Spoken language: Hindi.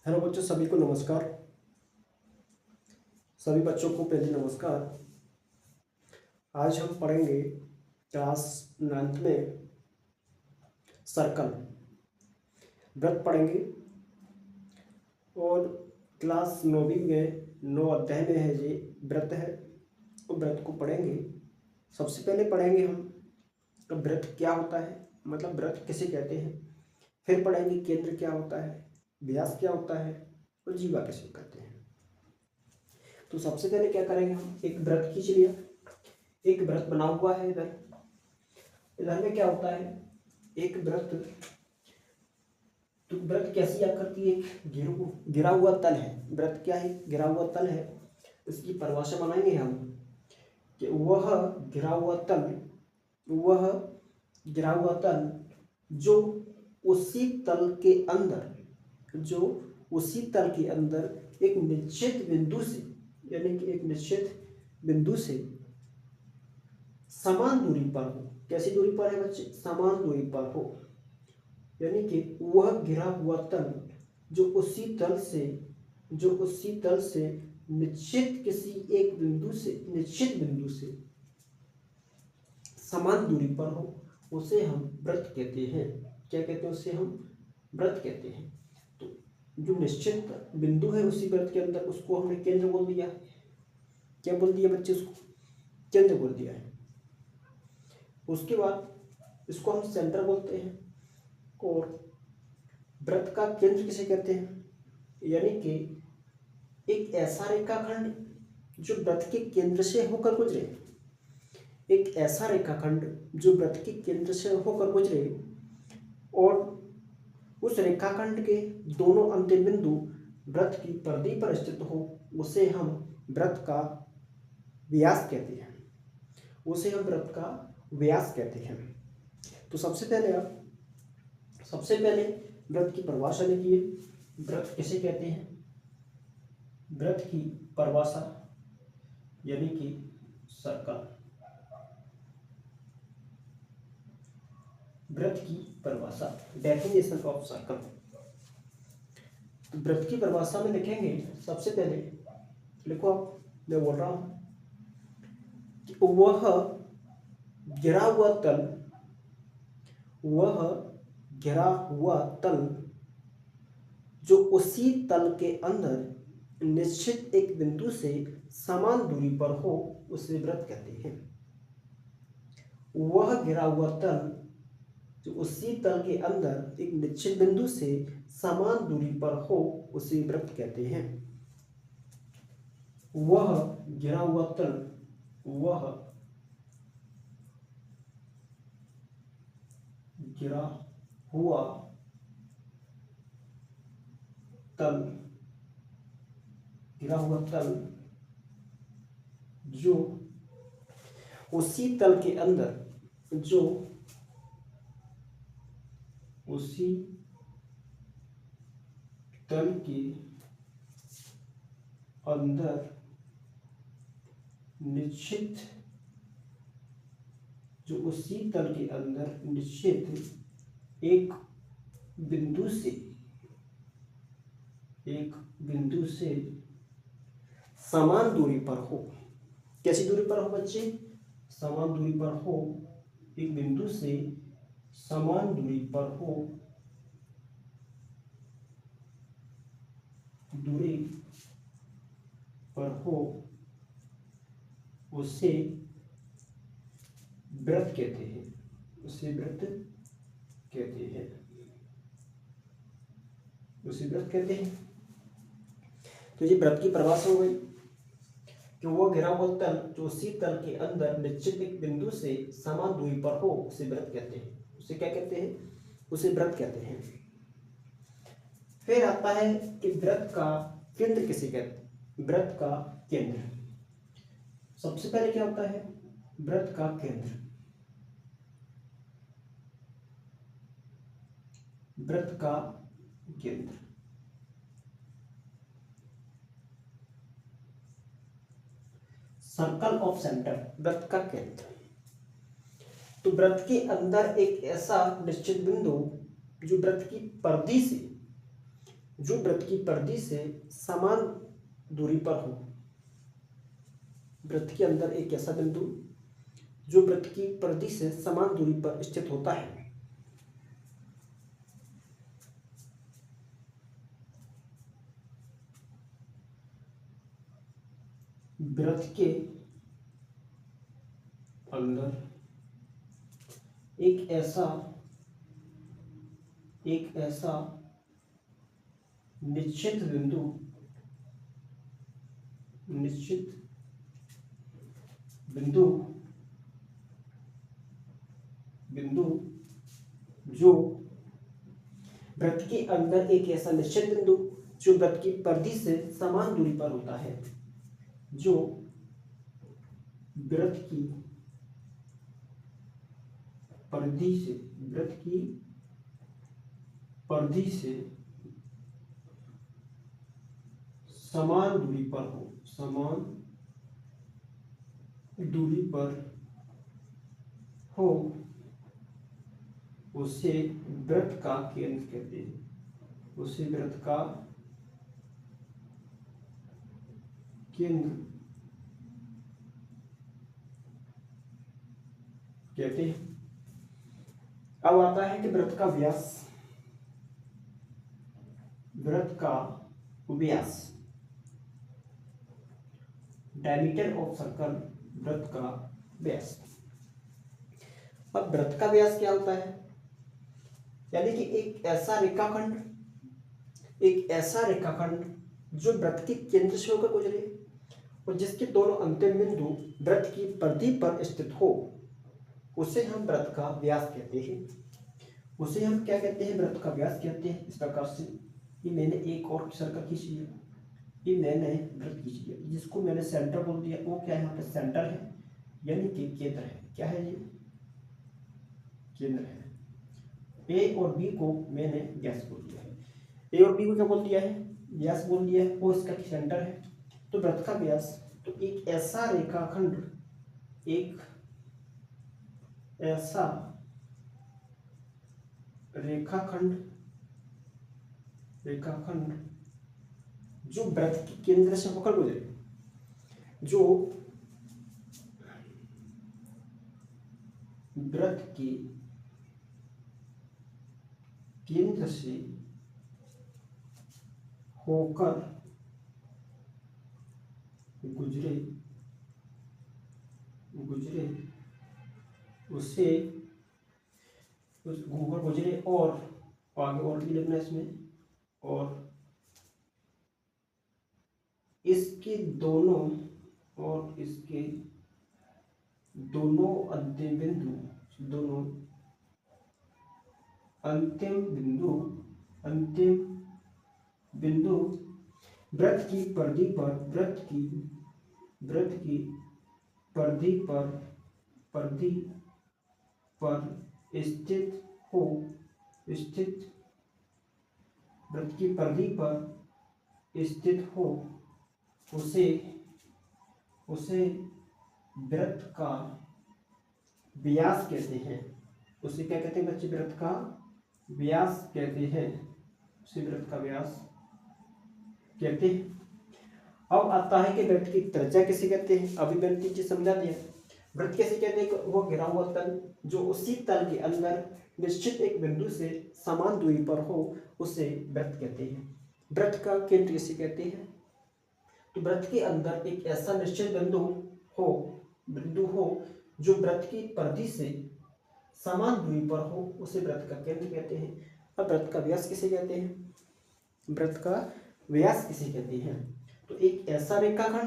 हेलो बच्चों, सभी को नमस्कार। सभी बच्चों को पहले नमस्कार। आज हम पढ़ेंगे क्लास 9th में सर्कल वृत्त पढ़ेंगे और क्लास 9वीं में 9 अध्याय में है ये वृत्त है। तो वृत्त को पढ़ेंगे। सबसे पहले पढ़ेंगे हम वृत्त क्या होता है, मतलब वृत्त किसे कहते हैं। फिर पढ़ेंगे केंद्र क्या होता है, व्यास क्या होता है और जीवा किसे कहते हैं। तो सबसे पहले क्या करेंगे, हम एक वृत्त खींच लिया। एक वृत्त बना हुआ है इधर। इधर में क्या होता है, एक वृत्त। तो वृत्त कैसी आकृति है, गिरा हुआ तल है। वृत्त क्या है, गिरा हुआ तल है। इसकी परिभाषा बनाएंगे हम कि वह गिरा हुआ तल जो उसी तल के अंदर एक निश्चित बिंदु से, यानी कि एक निश्चित बिंदु से समान दूरी पर हो। कैसी दूरी पर है बच्चे, समान दूरी पर हो। यानी कि वह गिरा हुआ तल जो उसी तल से निश्चित किसी एक निश्चित बिंदु से समान दूरी पर हो, उसे हम वृत्त कहते हैं। क्या कहते हैं, उसे हम वृत्त कहते हैं। तो जो निश्चित बिंदु है उसी वृत्त के अंदर, उसको हमने केंद्र बोल दिया। क्या बोल दिया बच्चे, उसको केंद्र बोल दिया है। उसके बाद इसको हम सेंटर बोलते हैं। और वृत्त का केंद्र किसे कहते हैं, यानी कि एक ऐसा रेखाखंड जो वृत्त के केंद्र से होकर गुजरे। एक ऐसा रेखाखंड जो वृत्त के केंद्र से होकर गुजरे और उस रेखाखंड के दोनों अंतिम बिंदु वृत्त की परिधि पर स्थित हो, उसे हम वृत्त का व्यास कहते हैं। तो सबसे पहले वृत्त की परिभाषा लिखिए। वृत्त किसे कहते हैं, वृत्त की परिभाषा यानी कि सर्कल। वृत्त की परिभाषा, डेफिनेशन ऑफ सर्कल। वृत्त की परिभाषा में लिखेंगे, सबसे पहले लिखो आप, मैं बोल रहा हूं कि वह गिरा हुआ तल जो उसी तल के अंदर निश्चित एक बिंदु से समान दूरी पर हो, उसे वृत्त कहते हैं। वह गिरा हुआ तल जो उसी तल के अंदर एक निश्चित बिंदु से समान दूरी पर हो, उसे वृत्त कहते हैं। वह गिरा हुआ तल जो उसी तल के अंदर निश्चित एक बिंदु से समान दूरी पर हो। कैसी दूरी पर हो बच्चे, समान दूरी पर हो। एक बिंदु से समान दूरी पर हो, उसे वृत्त कहते हैं। तो ये वृत्त की परिभाषा हो गई कि वो घिरा हुआ तल जो उसी तल के अंदर निश्चित एक बिंदु से समान दूरी पर हो, उसे वृत्त कहते हैं। उसे क्या कहते हैं, उसे वृत्त कहते हैं। फिर आता है कि वृत्त का केंद्र किसे कहते हैं। वृत्त का केंद्र, सबसे पहले क्या होता है, वृत्त का केंद्र। सर्कल ऑफ सेंटर, वृत्त का केंद्र। तो वृत्त के अंदर एक ऐसा निश्चित बिंदु जो वृत्त की परिधि से जो वृत्त की परिधि से समान दूरी पर हो। वृत्त के अंदर एक ऐसा बिंदु जो वृत्त की परिधि से समान दूरी पर स्थित होता है। वृत्त के अंदर एक ऐसा निश्चित बिंदु जो वृत्त के अंदर एक ऐसा निश्चित बिंदु जो वृत्त की परिधि से समान दूरी पर होता है, जो वृत्त की परिधि से समान दूरी पर हो, उसे वृत्त का केंद्र कहते हैं। उसे वृत्त का केंद्र कहते हैं। अब आता है कि वृत्त का व्यास, डायमीटर ऑफ सर्कल, वृत्त का व्यास। अब वृत्त का व्यास क्या होता है? यानी कि एक ऐसा रेखाखंड जो वृत्त के केंद्र से होकर गुजरे और जिसके दोनों अंतिम बिंदु वृत्त की परिधि पर स्थित हो, उसे हम वृत्त का व्यास कहते हैं। उसे हम क्या कहते हैं? वृत्त का व्यास कहते हैं। इस प्रकार से ये मैंने एक और सर्कल खींच लिया, ये मैंने वृत्त खींच लिया, जिसको मैंने सेंटर बोल दिया। वो क्या है? यहाँ पे सेंटर है, यानी कि केंद्र है। क्या है ये? केंद्र है। ए और बी को मैंने व्यास बोल दिया है। ए और बी को क्या बोल दिया है? व्यास बोल दिया है। वो इसका सेंटर है। तो वृत्त का व्यास, तो एक ऐसा रेखाखंड जो वृत्त के केंद्र से होकर गुजरे, जो वृत्त के केंद्र से होकर गुजरे उसे होकर गुजरे और आगे और भी लिखना है इसमें, और इसके दोनों अंतिम बिंदु वृत्त की परिधि पर स्थित हो, उसे वृत्त का व्यास कहते हैं। उसे क्या कहते हैं बच्चे? वृत्त का व्यास कहते हैं। उसे वृत्त का व्यास कहते हैं। अब आता है कि वृत्त की त्रिज्या किसे कहते हैं? अभी मैंने तीन चीज समझा दिया। वृत्त कैसे कहते हैं? वो घिरा हुआ तल जो उसी तल के अंदर निश्चित एक बिंदु से समान दूरी पर हो, उसे वृत्त कहते हैं। वृत्त का केंद्र किसे कहते हैं? तो वृत्त के अंदर एक ऐसा निश्चित बिंदु हो जो वृत्त की परिधि से समान दूरी पर हो, उसे वृत्त का केंद्र कहते हैं। अब वृत्त का व्यास किसे कहते हैं? तो एक ऐसा रेखाखंड